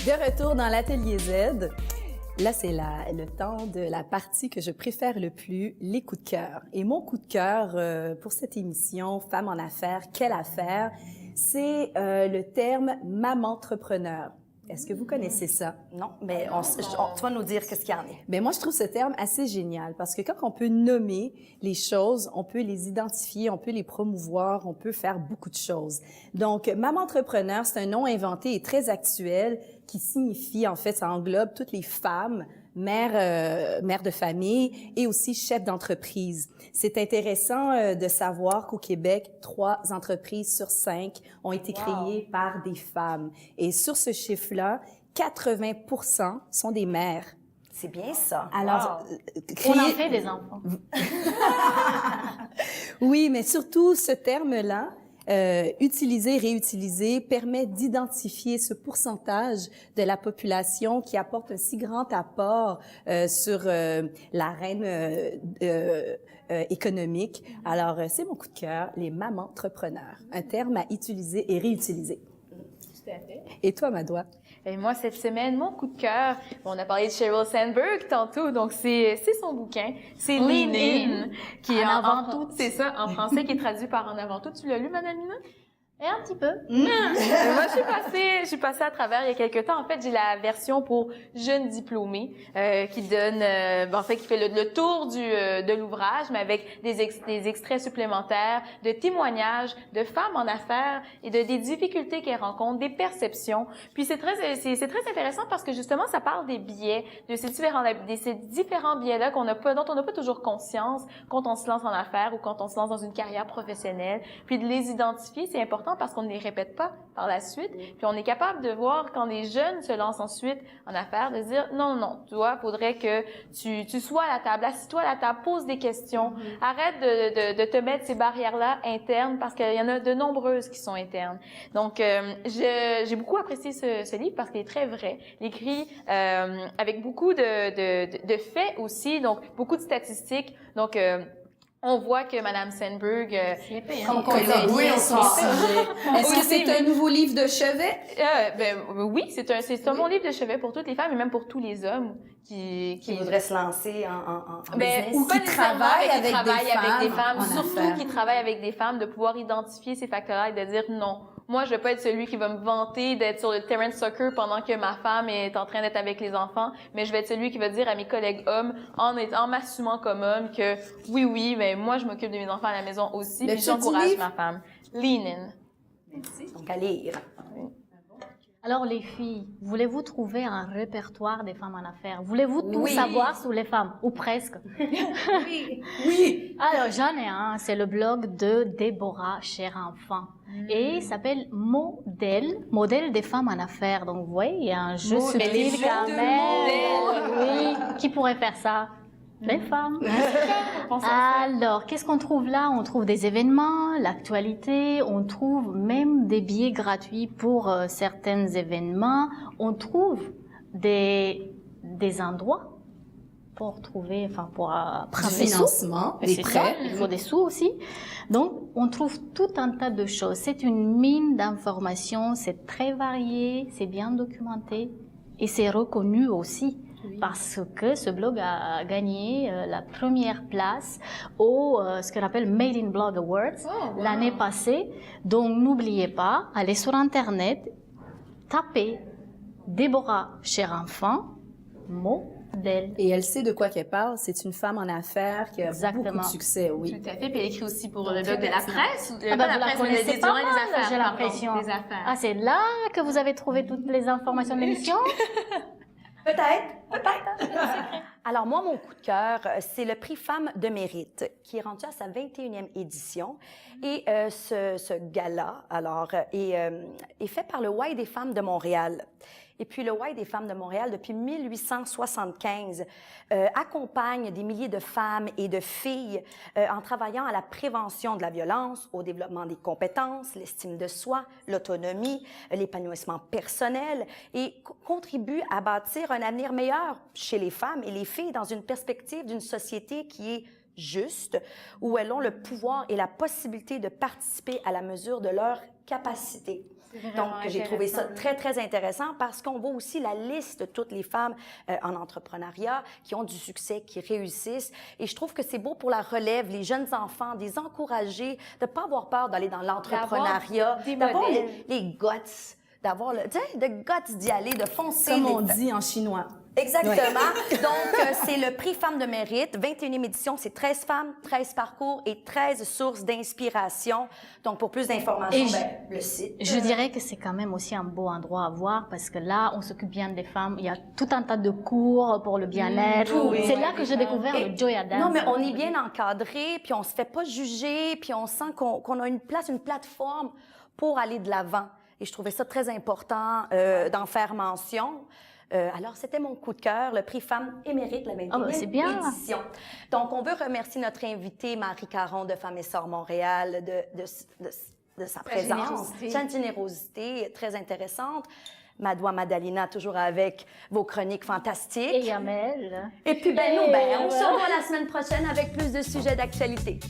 De retour dans l'Atelier Z. Là, c'est le temps de la partie que je préfère le plus, les coups de cœur. Et mon coup de cœur pour cette émission, Femmes en affaires, quelle affaire, c'est le terme « maman-entrepreneur ». Est-ce que vous connaissez ça? Non, mais tu vas nous dire qu'est-ce qu'il y en est. Ben moi, je trouve ce terme assez génial parce que quand on peut nommer les choses, on peut les identifier, on peut les promouvoir, on peut faire beaucoup de choses. Donc, maman entrepreneur, c'est un nom inventé et très actuel qui signifie, en fait, ça englobe toutes les femmes, mères de famille et aussi chefs d'entreprise. C'est intéressant de savoir qu'au Québec, 3 entreprises sur 5 ont été créées par des femmes. Et sur ce chiffre-là, 80% sont des mères. C'est bien ça. Alors, on en fait des enfants. Oui, mais surtout, ce terme-là, utiliser, réutiliser, permet d'identifier ce pourcentage de la population qui apporte un si grand apport sur l'arène économique. Alors, c'est mon coup de cœur, les mamans entrepreneurs. Un terme à utiliser et réutiliser. Tout à fait. Et toi, Madoua? Et moi, cette semaine, mon coup de cœur, on a parlé de Sheryl Sandberg tantôt, donc c'est son bouquin, c'est Lean In, qui est avant tout. C'est ça, en français, qui est traduit par En avant tout. Tu l'as lu, Madame Lina? Et un petit peu. Moi, je suis passée à travers il y a quelques temps. En fait, j'ai la version pour jeunes diplômés qui donne, en fait, qui fait le tour de l'ouvrage, mais avec des extraits supplémentaires, de témoignages de femmes en affaires et des difficultés qu'elles rencontrent, des perceptions. Puis c'est très intéressant parce que justement, ça parle des biais, de ces différents biais-là dont on n'a pas toujours conscience quand on se lance en affaires ou quand on se lance dans une carrière professionnelle. Puis de les identifier, c'est important parce qu'on ne les répète pas par la suite. Puis on est capable de voir quand les jeunes se lancent ensuite en affaires, de dire non, toi, faudrait que tu sois à la table, assis-toi à la table, pose des questions, arrête de te mettre ces barrières-là internes parce qu'il y en a de nombreuses qui sont internes. Donc, j'ai beaucoup apprécié ce livre parce qu'il est très vrai. Il est écrit avec beaucoup de faits aussi, donc beaucoup de statistiques. Donc, on voit que Madame Sandberg, Comme qu'on l'a dit en son sujet. Est-ce que c'est un nouveau livre de chevet? Oui, c'est un bon livre de chevet pour toutes les femmes et même pour tous les hommes qui voudraient se lancer en business. Ou qui travaillent avec des femmes, surtout qui travaillent avec des femmes, de pouvoir identifier ces facteurs-là et de dire non. Moi, je vais pas être celui qui va me vanter d'être sur le terrain de soccer pendant que ma femme est en train d'être avec les enfants, mais je vais être celui qui va dire à mes collègues hommes, en m'assumant comme homme, que oui, mais moi, je m'occupe de mes enfants à la maison aussi, puis j'encourage ma femme. Lean In. Merci. Donc, à lire. Alors, les filles, voulez-vous trouver un répertoire des femmes en affaires? Voulez-vous tout savoir sur les femmes? Ou presque? Oui. Alors, j'en ai un. C'est le blog de Déborah Cher-Enfant. Et il s'appelle Modèle des femmes en affaires. Donc, vous voyez, il y a un jeu subtil quand même. Oui. Qui pourrait faire ça? Les femmes. Alors, qu'est-ce qu'on trouve là? On trouve des événements, l'actualité, on trouve même des billets gratuits pour certains événements. On trouve des endroits pour trouver, pour prendre des financement, sous. des prêts. Il faut des sous aussi. Donc, on trouve tout un tas de choses. C'est une mine d'informations, c'est très varié, c'est bien documenté et c'est reconnu aussi. Parce que ce blog a gagné la première place au ce qu'on appelle Made in Blog Awards l'année passée. Donc n'oubliez pas, allez sur Internet, tapez Déborah Cher-Enfant, modèle. Et elle sait de quoi qu'elle parle. C'est une femme en affaires qui a beaucoup de succès, oui. Tout à fait. Puis elle écrit aussi pour le blog de la presse. Vous la connaissez pas mal, j'ai l'impression. Des affaires. Ah, c'est là que vous avez trouvé toutes les informations de l'émission? Peut-être. Alors, moi, mon coup de cœur, c'est le prix Femmes de mérite, qui est rendu à sa 21e édition. Et ce gala, est fait par le Y des femmes de Montréal. Et puis, le Y des femmes de Montréal, depuis 1875, accompagne des milliers de femmes et de filles en travaillant à la prévention de la violence, au développement des compétences, l'estime de soi, l'autonomie, l'épanouissement personnel et contribue à bâtir un avenir meilleur chez les femmes et les filles dans une perspective d'une société qui est juste, où elles ont le pouvoir et la possibilité de participer à la mesure de leurs capacités. Donc, j'ai trouvé ça très, très intéressant parce qu'on voit aussi la liste de toutes les femmes en entrepreneuriat qui ont du succès, qui réussissent. Et je trouve que c'est beau pour la relève, les jeunes enfants, des encourager, de pas avoir peur d'aller dans l'entrepreneuriat, d'avoir les guts, d'avoir le, tu sais, le guts d'y aller, de foncer. Comme on dit en chinois. Exactement. Donc, c'est le prix Femmes de mérite, 21e édition. C'est 13 femmes, 13 parcours et 13 sources d'inspiration. Donc, pour plus d'informations, le site. Je dirais que c'est quand même aussi un beau endroit à voir parce que là, on s'occupe bien des femmes. Il y a tout un tas de cours pour le bien-être. C'est là que j'ai découvert le Joya Dance. Non, mais on est bien encadré, puis on se fait pas juger, puis on sent qu'on a une place, une plateforme pour aller de l'avant. Et je trouvais ça très important d'en faire mention. Alors, c'était mon coup de cœur, le prix Femmes Émérite, la 21e édition. Donc, on veut remercier notre invitée, Marie Caron de Femmes et Sœurs Montréal, de sa présence, sa générosité très intéressante. Madoua Madalina, toujours avec vos chroniques fantastiques. Et Yamel. Et puis, nous, on se revoit la semaine prochaine avec plus de sujets d'actualité.